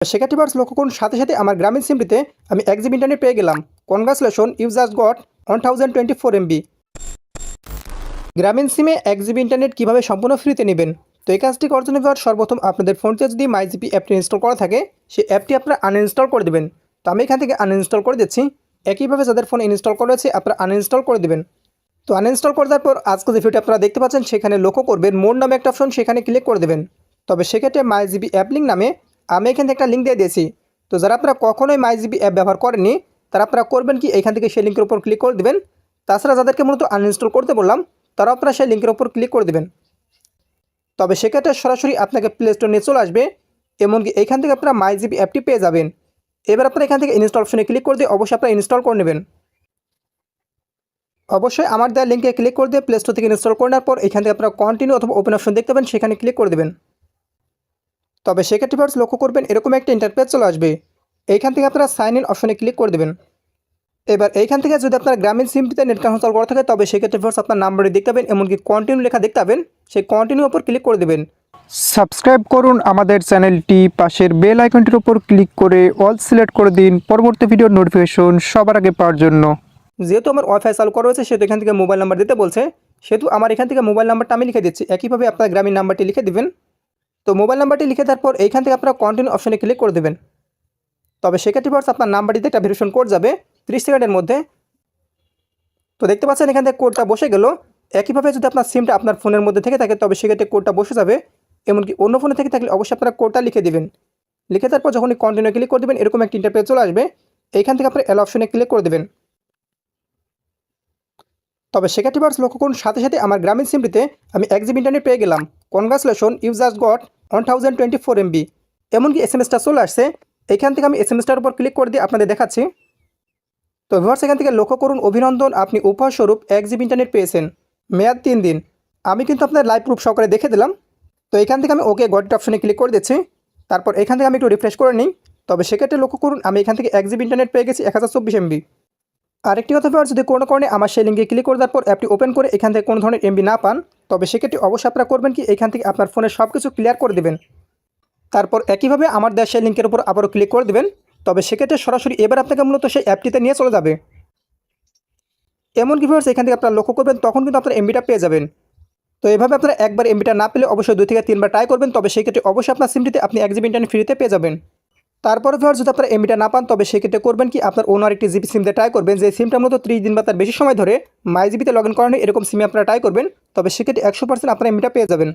সেক্ষেত্রে ভার্স লক্ষ্য করুন সাথে আমার গ্রামীণ সিমটিতে আমি 1 জিবি ইন্টারনেট পেয়ে গেলাম। Congratulation, you just got 1024 MB. Grameen সিমে 1 জিবি ইন্টারনেট কীভাবে সম্পূর্ণ ফ্রিতে নেবেন? তো এই কাজটি করার জন্য ভার্স সর্বপ্রথম আপনাদের ফোনতে যদি মাইজিপি অ্যাপটি ইনস্টল করা থাকে সেই অ্যাপটি আপনারা আনইনস্টল করে দেবেন। তো আমি এখান থেকে আনইনস্টল করে দিচ্ছি। একইভাবে যাদের ফোন ইনস্টল করা আছে আপনারা আনইনস্টল করে দেবেন। তো আনইনস্টল করে দেওয়ার পর আজকে যে ভিডিওটি আপনারা দেখতে পাচ্ছেন সেখানে লক্ষ্য করবেন মোর নামে একটা অপশন, সেখানে ক্লিক করে দেবেন। তবে সেক্ষেত্রে মাইজিবি অ্যাপ লিঙ্ক নামে আমি এখান থেকে একটা লিঙ্ক দিয়ে দিয়েছি। তো যারা আপনারা কখনোই মাইজিবি অ্যাপ ব্যবহার করেননি তারা আপনারা করবেন কি এখান থেকে সেই লিঙ্কের উপর ক্লিক করে দেবেন। তাছাড়া যাদেরকে মূলত আনইনস্টল করতে বললাম তারা আপনারা সেই লিঙ্কের উপর ক্লিক করে দেবেন। তবে সেক্ষেত্রে সরাসরি আপনাকে প্লে স্টোর নিয়ে চলে আসবে, এমনকি এইখান থেকে আপনারা মাইজিবি অ্যাপটি পেয়ে যাবেন। এবার আপনারা এখান থেকে ইনস্টল অপশনে ক্লিক করে দিয়ে অবশ্যই আপনারা ইনস্টল করে নেবেন। অবশ্যই আমার দেওয়া লিঙ্কে ক্লিক করে দিয়ে প্লে স্টোর থেকে ইনস্টল করে নেওয়ার পর এখান থেকে আপনারা কন্টিনিউ অথবা ওপেন অপশন দেখতে পাবেন, সেখানে ক্লিক করে দেবেন। তবে সেক্ষেত্রে ভার্স লক্ষ্য করবেন এরকম একটা ইন্টারফেস চলে আসবে। এইখান থেকে আপনারা সাইন ইন অপশনে ক্লিক করে দেবেন। এবার এইখান থেকে যদি আপনার গ্রামীণ সিমটিতে নেট কানেকশন চালু করা থাকে তবে সেক্ষেত্রে ভার্স আপনার নাম্বারে দেখতে পাবেন, এমনকি কন্টিনিউ লেখা দেখতে পাবেন, সেই কন্টিনিউ উপর ক্লিক করে দেবেন। সাবস্ক্রাইব করুন আমাদের চ্যানেলটি, পাশের বেল আইকনটির উপর ক্লিক করে অল সিলেক্ট করে দিন পরবর্তী ভিডিওর নোটিফিকেশন সবার আগে পাওয়ার জন্য। যেহেতু আমার ওয়াইফাই চালু করা হয়েছে সেহেতু এখান থেকে মোবাইল নাম্বার দিতে বলছে, সেহেতু আমার এখান থেকে মোবাইল নাম্বারটা আমি লিখে দিচ্ছি। একইভাবে আপনার গ্রামীণ নাম্বারটি লিখে দিবেন। তো মোবাইল নাম্বারটি লিখে দেওয়ার পর এইখান থেকে আপনারা কন্টিনিউ অপশনে ক্লিক করে দেবেন। তবে সেক্ষেত্রে ভার্স আপনার নাম্বারটিতে একটা ভেরিফিকেশন কোড যাবে 30 সেকেন্ডের মধ্যে। তো দেখতে পাচ্ছেন এখান থেকে কোডটা বসে গেল। একইভাবে যদি আপনার সিমটা আপনার ফোনের মধ্যে থেকে থাকে তবে সেক্ষেত্রে কোডটা বসে যাবে, এমনকি অন্য ফোনে থেকে থাকলে অবশ্যই আপনারা কোডটা লিখে দিবেন। লিখে তারপর যখনই কন্টিনিউ ক্লিক করে দেবেন এরকম একটা ইন্টারফেস চলে আসবে। এইখান থেকে আপনার এল অপশনে ক্লিক করে দেবেন। তবে সেক্ষেত্রে ভার্স লক্ষ্য করুন সাথে আমার গ্রামীণ সিমটিতে আমি 1 জিবি ইন্টারনেট পেয়ে গেলাম। Congratulation, you just got 1024 MB. এমনকি এসএমএসটা চলে আসছে। এইখান থেকে আমি এসএমএসটার উপর ক্লিক করে দিয়ে আপনাদের দেখাচ্ছি। তো ভিউয়ার্স এখান থেকে লক্ষ্য করুন অভিনন্দন, আপনি উপহারস্বরূপ 1 জিবি ইন্টারনেট পেয়েছেন, মেয়াদ 3 দিন। আমি কিন্তু আপনার লাইভ প্রুফ সহকারে দেখে দিলাম। তো এখান থেকে আমি ওকে গট অপশনে ক্লিক করে দিচ্ছি। তারপর এখান থেকে আমি একটু রিফ্রেশ করে নিই। তবে সেক্ষেত্রে লক্ষ্য করুন আমি এখান থেকে 1 জিবি ইন্টারনেট পেয়ে গেছি 1024 এমবি। আরেকটি কথা ভিউয়ার্স, যদি কোনো কারণে আমার সেই লিঙ্কে ক্লিক করে দেওয়ার পর অ্যাপটি ওপেন করে এখান থেকে কোনো ধরনের এমবি না পান তবে সেক্ষেত্রে অবশ্যই আপনারা করবেন কি এখান থেকে আপনার ফোনের সব কিছু ক্লিয়ার করে দেবেন। তারপর একইভাবে আমার দেওয়া সেই লিঙ্কের উপর আবারও ক্লিক করে দেবেন। তবে সেক্ষেত্রে সরাসরি এবার আপনাকে মূলত সেই অ্যাপটিতে নিয়ে চলে যাবে। এমনকি ভিউয়ার্স এখান থেকে আপনারা লক্ষ্য করবেন তখন কিন্তু আপনারা এমবিটা পেয়ে যাবেন। তো এভাবে আপনারা একবার এমবিটা না পেলে অবশ্যই 2 থেকে 3 বার ট্রাই করবেন। তবে সেক্ষেত্রে অবশ্যই আপনার সিমটিতে আপনি 1 জিবি ইন্টারনেট ফ্রিতে পেয়ে যাবেন। তারপরে ভিউয়ার্স যদি আপনারা এমবিটা না পান তবে সেক্ষেত্রে করবেন কি আপনার অন্য আরেকটি জিবি সিম দিয়ে ট্রাই করবেন, যে সিমটা মূলত 30 দিন বা তার বেশি সময় ধরে মাই জিবিতে লগ ইন করানো এরকম সিমে আপনারা ট্রাই করবেন। তবে সেক্ষেত্রে 100% আপনারা এমবিটা পেয়ে যাবেন।